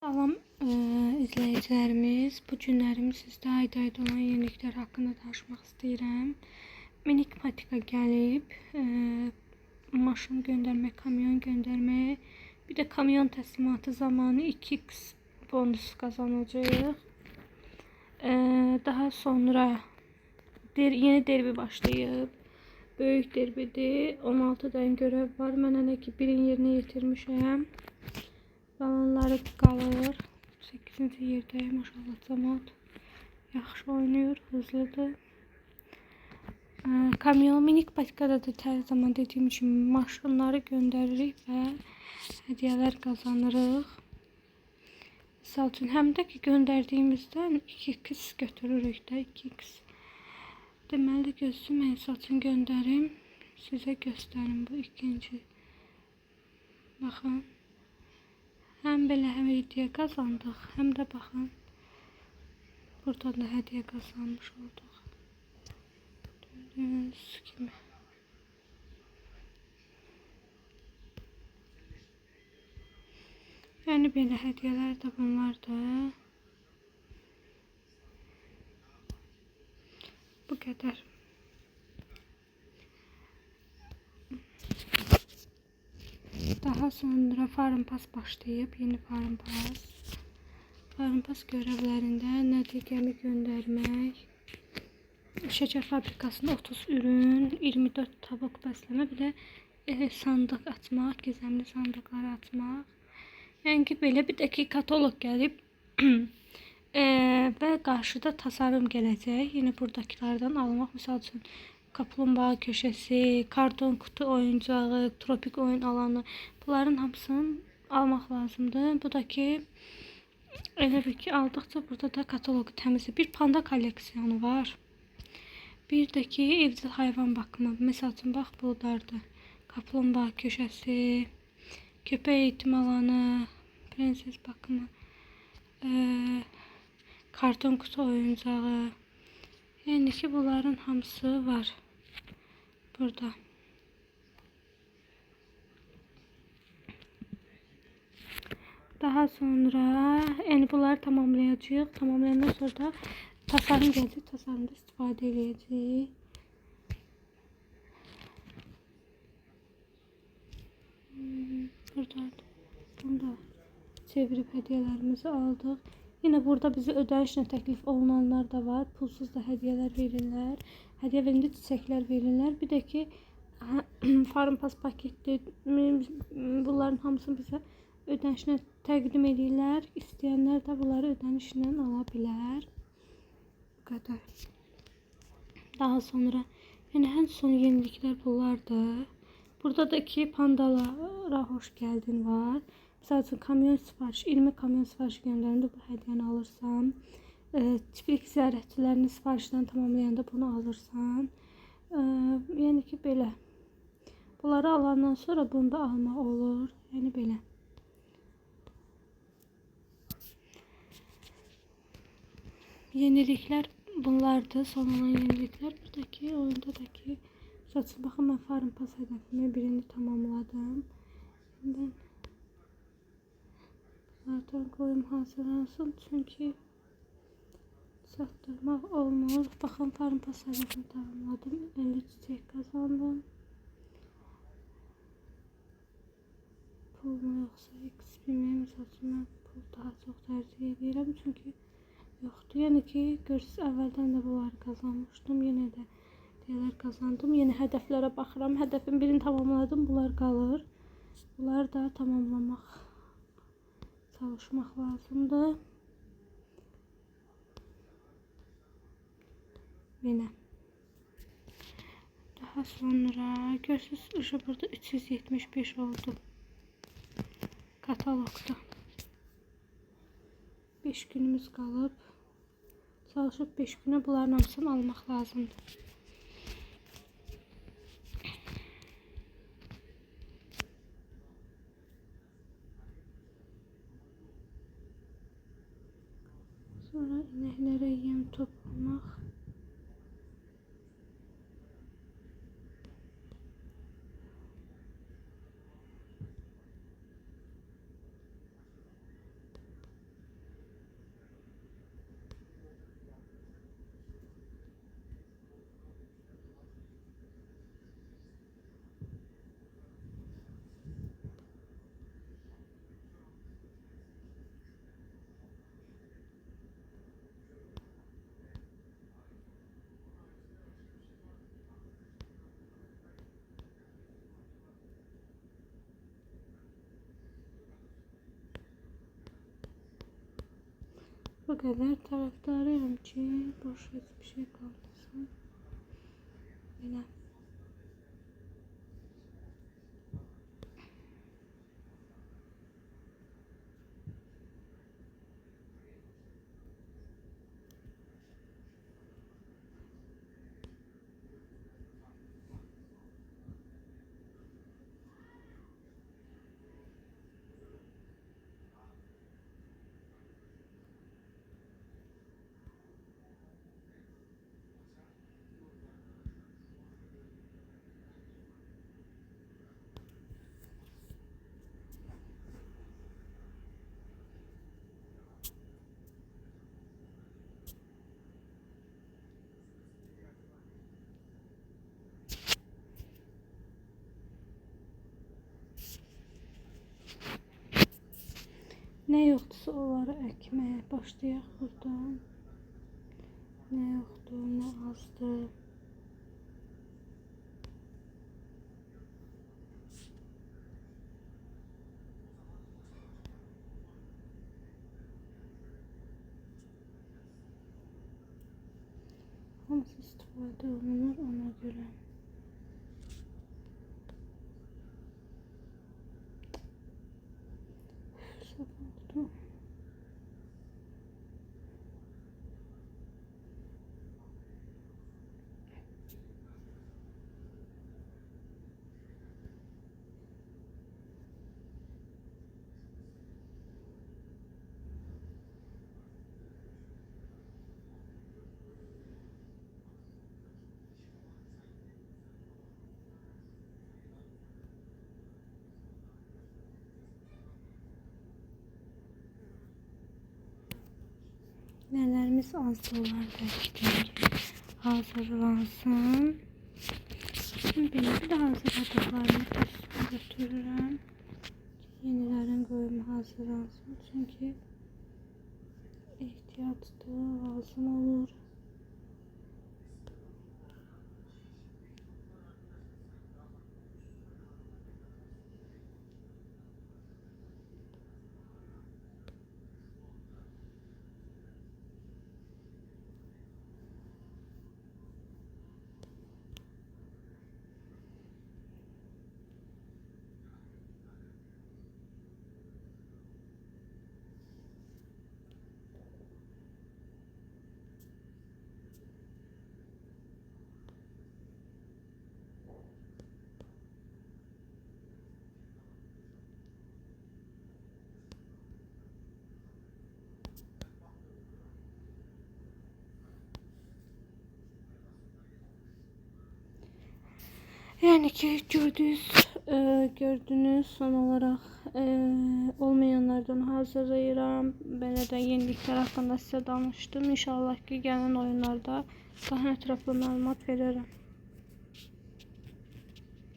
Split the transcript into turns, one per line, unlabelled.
Salam izləyicilərimiz. Bu günlərim sizdə ayda olan yeniliklər haqqında danışmaq istəyirəm. Minik patika gəlib, maşın göndərmək, kamyon göndərmək, bir də kamyon təslimatı zamanı 2x bonus qazanacağıq. Daha sonra yeni derbi başlayıb. Böyük derbidir. 16 dən görev var. Mən hələ ki birin yerinə yetirmişəm. Qalanları qalır. 8-ci yerdəyim. Maşallah cəmaət yaxşı oynayır, hızlıdır. Kamyon minik patikada da hər zaman dediyim kimi maşınları göndəririk və hədiyyələr qazanırıq. Misal üçün, həm də ki göndərdiyimizdən 2x götürürük də, 2x. Deməli gözləməyin, misal üçün göndərim, sizə göstərim bu ikinci. Baxın. Hem belə hədiyyə qazandıq, həm də baxın. Buradan da hədiyyə qazanmış olduq. Gördüyünüz kimi. Yəni belə hədiyyələr də bunlar da. Bu qədər. Daha sonra Farm Pass başlayıb, yeni Farm Pass. Farm Pass görevlərində nədir? Gəmi göndərmək, şəkər fabrikasında 30 ürün, 24 tavuk bəsləmə, bir də sandıq açmaq, gizemli sandıqları açmaq. Yəni ki, belə bir də ki, katalog gəlib və qarşıda tasarım gələcək. Yine buradakilərdən almaq, misal üçün, kaplumbağa köşesi, karton kutu oyuncağı, tropik oyun alanı, bunların hamısını almaq lazımdır. Bu da ki, elə bir ki, aldıqca burada da katalogu təmizdir. Bir panda kolleksiyonu var. Bir də ki, evcil hayvan bakımı. Məsəl üçün, bax, bunlardır. Kaplumbağa köşesi, köpək eğitim alanı, prenses bakımı, karton kutu oyuncağı. Yəni ki, bunların hamısı var burada. Daha sonra yəni bunları tamamlayacağıq. Tamamlayandan sonra da tasarım gələcək. Tasarımda istifadə edəcəyik. Buradadır. Bunu da çevirib hədiyyələrimizi aldıq. Yine burada bizi ödənişlə təklif olunanlar da var. Pulsuz da hədiyyələr verirlər. Hədiyyə verində çiçəklər verirlər. Bir də ki, Farm Pass paketdir. Bunların hamısını bizə ödənişlə təqdim edirlər. İstəyənlər də bunları ödənişlə ala bilər. Bu qədər. Daha sonra, yəni ən son yeniliklər bunlardır. Burada da ki, pandalara xoş gəldin var. Misal üçün, kamyon sifarişi, 20 kamyon sifarişi göndərəndə bu hədiyyəni alırsan. Çiftlik ziyarətçilərinin sifarişlərini tamamlayanda bunu alırsan. Yəni ki, belə. Bunları alandan sonra bunu da almaq olur. Yəni belə. Yeniliklər bunlardır. Son olan yeniliklər. Buradaki oyunda da ki, saçın baxın, mən Farm Pass hədəfimi birini tamamladım. Şimdi zaten qoyum hazırlansın, çünki çatdırmaq olmur. Baxın, Farm Pass hədəfimi tamamladım. 50 çiçək qazandım. Pul mu yoxsa XP mi? Məsəl üçün, mən pul daha çox tərcih edirəm, çünki yoxdur. Yəni ki, görürsünüz, əvvəldən də bunları qazanmışdım. Yenə də deyələr qazandım. Yeni hədəflərə baxıram. Hədəfin birini tamamladım. Bunlar qalır. Bunları da tamamlamaq, çalışmaq lazımdır. Yine. Daha sonra görürsünüz, burada 375 oldu. Katalogda. 5 günümüz qalıb. Çalışıb 5 günə bunların hamısını almaq lazımdır. Sonra inəklərə yem toplamaq. Bu kadar taraftarıyım ki boş hiçbir şey kalmasın. Yine. Ne yoksa onları ekmeye başlayaq buradan. Ne yoktu, ne azdı. Hamısı istifadə olunur ona göre. Sabah oldu. Nelerimiz az dolar belki hazırlansın. Şimdi benim bir de hazırladıklarımı üstüne götürürüm. Yenilerin koyumu hazırlansın. Çünkü ihtiyaçta lazım olur. Yani ki gördünüz son olarak olmayanlardan hazırlayıram. Belə də yeniliklər haqqında sizə danışdım. İnşallah ki gələn oyunlarda daha ətraflı məlumat verərəm.